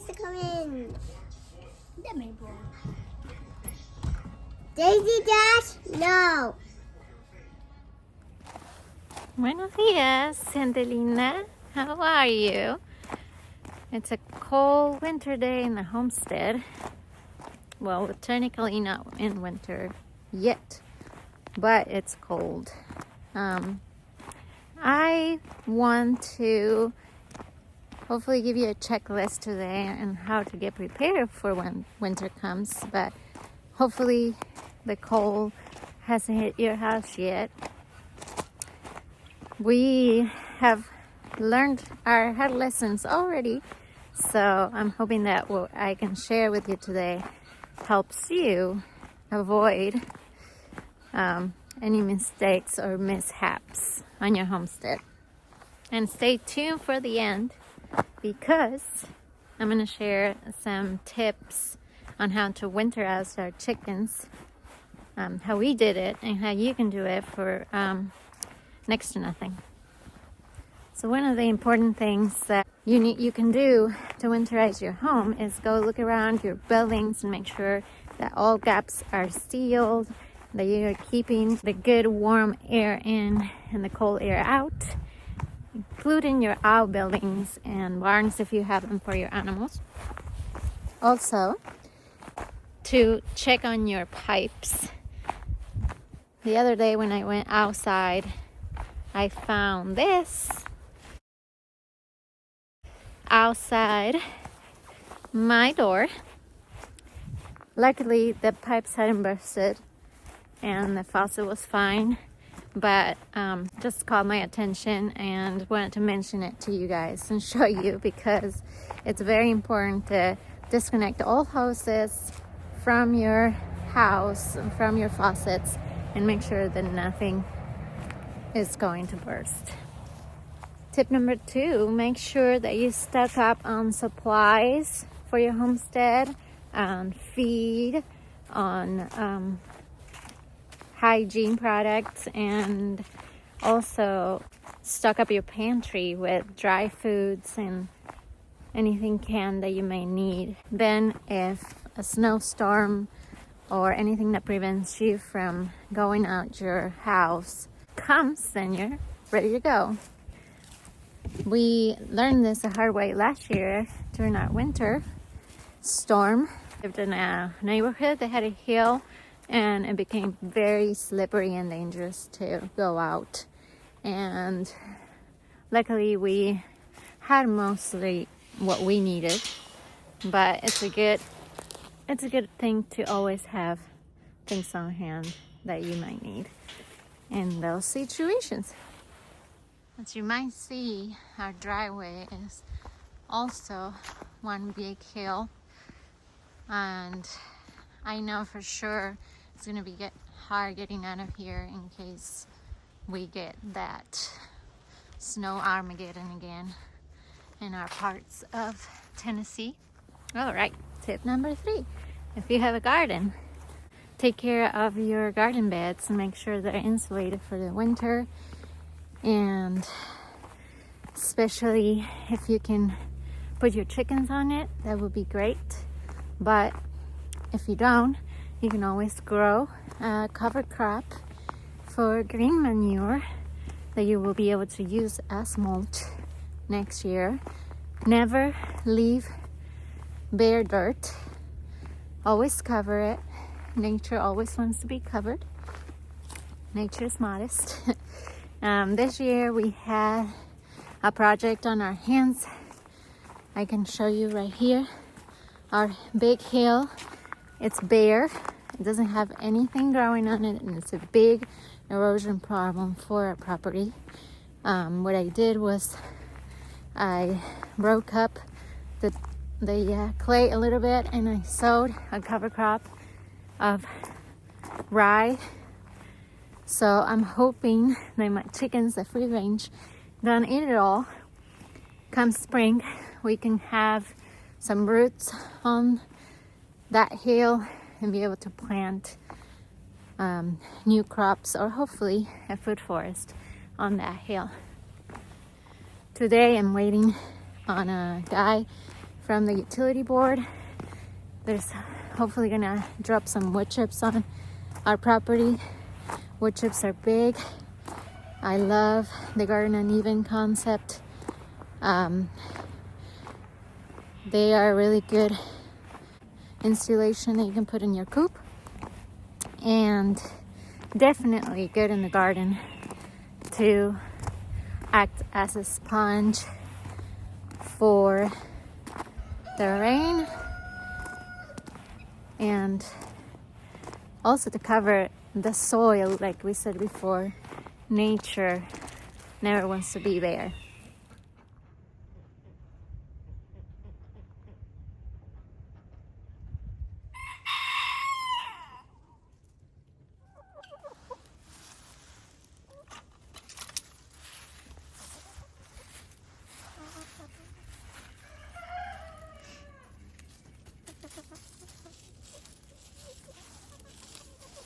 to come in. That may boy. Daisy Dash? No. Buenos dias, Sandelina. How are you? It's a cold winter day in the homestead. Well, we're technically not in winter yet, but it's cold. I want to hopefully give you a checklist today on how to get prepared for when winter comes, but hopefully the cold hasn't hit your house yet. We have learned our hard lessons already, so I'm hoping that what I can share with you today helps you avoid any mistakes or mishaps on your homestead. And stay tuned for the end, because I'm going to share some tips on how to winterize our chickens, how we did it and how you can do it for next to nothing. So one of the important things that you can do to winterize your home is go look around your buildings and make sure that all gaps are sealed, that you're keeping the good warm air in and the cold air out, including your outbuildings and barns if you have them for your animals. Also, to check on your pipes. The other day when I went outside, I found this outside my door. Luckily, the pipes hadn't bursted and the faucet was fine, but just caught my attention and wanted to mention it to you guys and show you, because it's very important to disconnect all hoses from your house and from your faucets and make sure that nothing is going to burst. Tip number 2, make sure that you stock up on supplies for your homestead, on feed, on hygiene products, and also stock up your pantry with dry foods and anything canned that you may need. Then if a snowstorm or anything that prevents you from going out your house comes, then you're ready to go. We learned this the hard way last year during our winter storm. We lived in a neighborhood that had a hill, and it became very slippery and dangerous to go out. And luckily we had mostly what we needed, but it's a good thing to always have things on hand that you might need in those situations. As you might see, our driveway is also one big hill, and I know for sure it's gonna be hard getting out of here in case we get that snow Armageddon again in our parts of Tennessee. All right, tip number 3, if you have a garden, take care of your garden beds and make sure they're insulated for the winter. And especially if you can put your chickens on it, that would be great. But if you don't, you can always grow a cover crop for green manure that you will be able to use as mulch next year. Never leave bare dirt. Always cover it. Nature always wants to be covered. Nature is modest. This year we had a project on our hands. I can show you right here. Our big hill, it's bare. It doesn't have anything growing on it, and it's a big erosion problem for our property. What I did was I broke up the clay a little bit, and I sowed a cover crop of rye. So I'm hoping that my chickens, the free range, don't eat it all. Come spring, we can have some roots on that hill and be able to plant new crops, or hopefully a food forest on that hill. Today I'm waiting on a guy from the utility board. There's hopefully gonna drop some wood chips on our property. Wood chips are big. I love the garden uneven concept. They are really good installation that you can put in your coop, and definitely good in the garden to act as a sponge for the rain, and also to cover the soil. Like we said before, nature never wants to be there.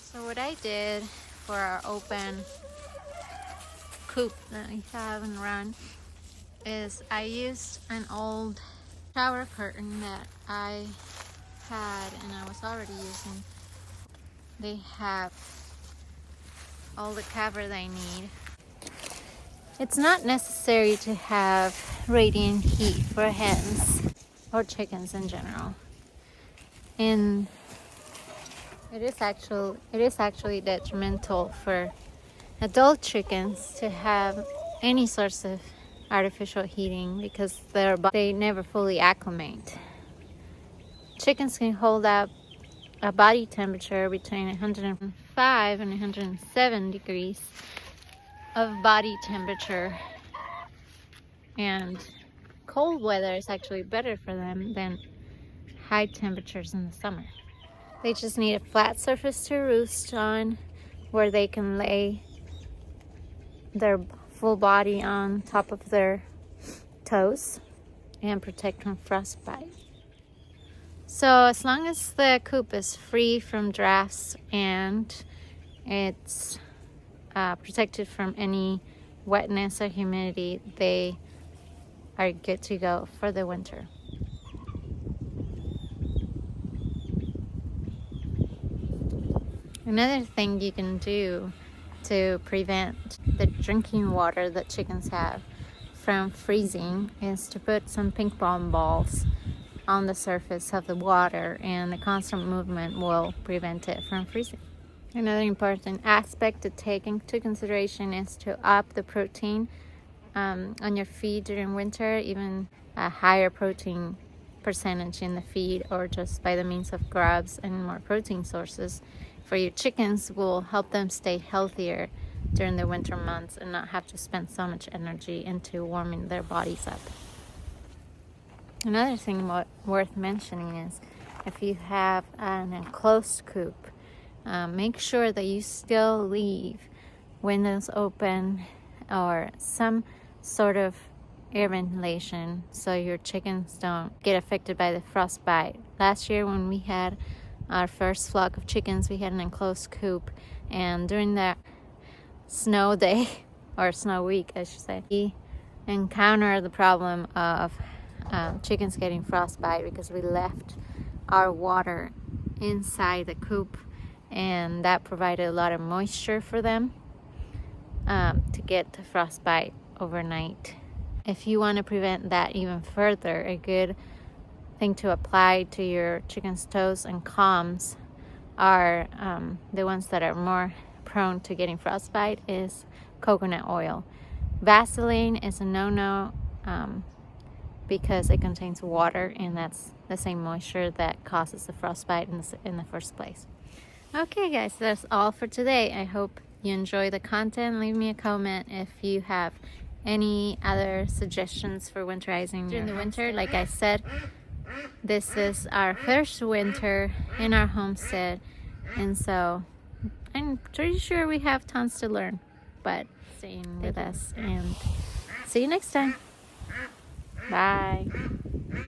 So what I did for our open coop that we have and run is I used an old shower curtain that I had and I was already using. They have all the cover they need. It's not necessary to have radiant heat for hens or chickens in general. And it is actually detrimental for adult chickens to have any source of artificial heating because they never fully acclimate. Chickens can hold up a body temperature between 105 and 107 degrees of body temperature, and cold weather is actually better for them than high temperatures in the summer. They just need a flat surface to roost on where they can lay their full body on top of their toes and protect from frostbite. So as long as the coop is free from drafts and it's protected from any wetness or humidity, they are good to go for the winter. Another thing you can do to prevent the drinking water that chickens have from freezing is to put some pink bomb balls on the surface of the water, and the constant movement will prevent it from freezing. Another important aspect to take into consideration is to up the protein on your feed during winter, even a higher protein percentage in the feed, or just by the means of grubs and more protein sources for your chickens will help them stay healthier during the winter months and not have to spend so much energy into warming their bodies up. Another thing worth mentioning is if you have an enclosed coop, make sure that you still leave windows open or some sort of air ventilation so your chickens don't get affected by the frostbite. Last year when we had our first flock of chickens, we had an enclosed coop, and during that snow day, or snow week I should say, we encountered the problem of chickens getting frostbite because we left our water inside the coop, and that provided a lot of moisture for them to get the frostbite overnight. If you want to prevent that even further, a good thing to apply to your chicken's toes and combs are the ones that are more prone to getting frostbite is coconut oil. Vaseline is a no-no because it contains water, and that's the same moisture that causes the frostbite in the first place. Okay guys, that's all for today. I hope you enjoy the content. Leave me a comment if you have any other suggestions for winterizing during the winter. Like I said, this is our first winter in our homestead, and so I'm pretty sure we have tons to learn, but stay with us and see you next time. Bye.